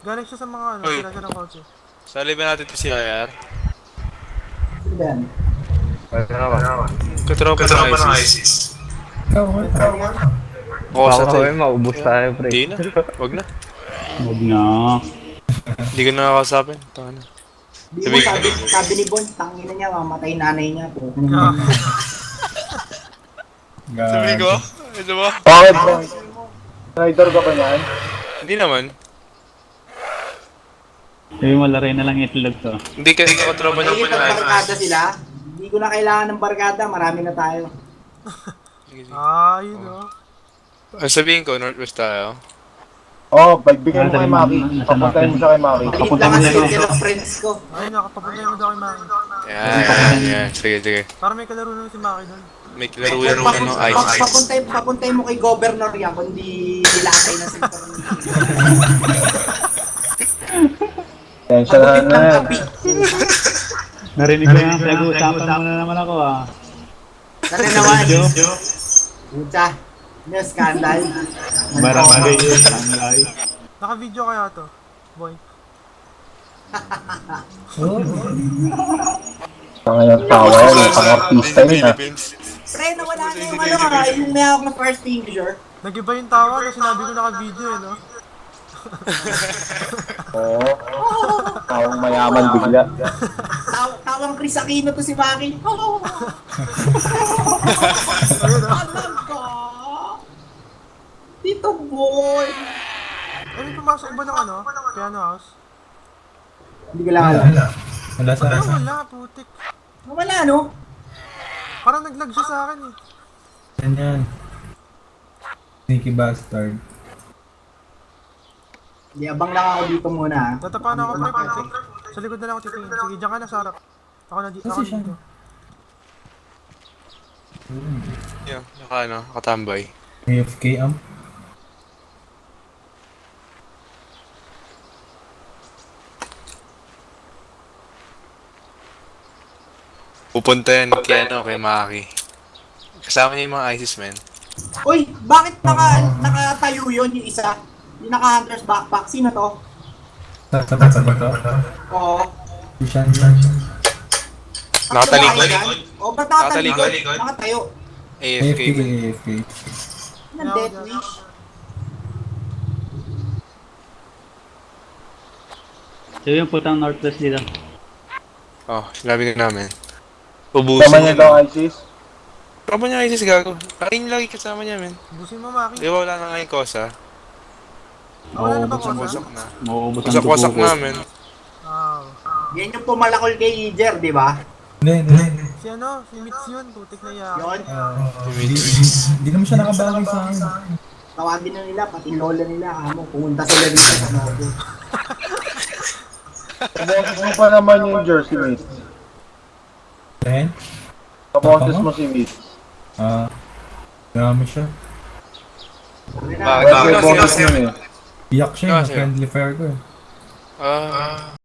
Galing siya sa mga ano, Uy. sira-sira ng kotse. Sali ba natin to si IR? Sino ba yan? Katropa ng ISIS. Oo, sa Baka tayo. maubos tayo, pre. Hindi na. Wag na. Huwag na. Hindi ko nakakasapin. Taka na. Di mo sabi ni Bon, tangina niya, mamatay nanay niya po. Sabi ko? Ito ba? Bakit bro? Rider ka ba yan? Hindi naman. Sabi mo, laray na lang itlog to. Hindi kasi katropa niya Sige, po ng pag barkada ISIS. sila, hindi ko na kailangan ng barkada, marami na tayo. Yun o. Sabihin ko, Northwest tayo. Oo, pagbigay mo kay Maki. Papuntahin mo siya kay Maki. Maliit lang ang circle of friends ko. Ayun, nakapapunta yung daw kay Maki. Yan. Sige. Para may kalaro na si Maki doon. May klaro yan ng ISIS. Papuntay mo kay Governor yan, kundi nilakay na sila. Tensya na Pagupit na ng yan. kapi. Narinig ko yung pinag-uusapan mo na naman ako ah. Tara naman. Pucha. Ano, scandal. Barangay yun, sanglay. Naka-video kaya to. Boy. Ngayon tawa yan. Pang-artista yun ah. Pre, nawala na yung ano ha, yung may hawak na first finger. Nag-iba yung tawa na sinabi ko naka-video eh, no? Oo. Tawang mayaman bigla. Tawang Chris Aquino to si Maki. Alam ko! Tito Boy! Ano yung pumasok ba ng ano? Piano house? Hindi ko lang alam. Wala, putik. Wala no? Parang nag-lag siya sa akin eh. Yan. Sneaky bastard. Hindi, abang lang ako dito muna ha. Tatapahan ako pre, putik. Sa likod na lang ako titingin. Sige, diyan ka na sa harap. Ako na dito. Ako Kasi siya. dito. Yan, nakatambay. AFK amp. Pupunta yan kay Maki. Kasama niya yung mga ISIS, men. Uy, bakit nakatayo yun yung isa? Yung naka-hunter's backpack, sino to? Sa ba to? Oo. Ishan. Nakatalikod? O, ba't nakatalikod? Nakatalikod? Nakatayo. AFK, AFK. men. AFK. Ng Death Wish. Sabi yung putang Northwest dito. Oh, sinabi ko namin. Tama Ubusin niya mo. daw ISIS. Tropa niya ISIS gago. Kain lagi kasama niya, men. Busin mo, Maki. Di ba wala na ngayon kosa? Wala na ba Mauubos kosa? na. Mauubos ang Wasak-wasak dugo ko. namin. Yan yung pumalakol kay Ijer, di ba? Hindi. Si ano? Si Mitz yun. Putik na iya. Yun. Hindi naman siya nakabagay sa akin. Tawagin na nila, pati lola nila, amo, pumunta sila dito sa Novo. Kaboses mo pa naman yung jersey mate. Then, Kaboses mo si mate. dami siya. Bakit? Kasi boses mo eh. Iyak siya, Kasi- friendly fire ko eh.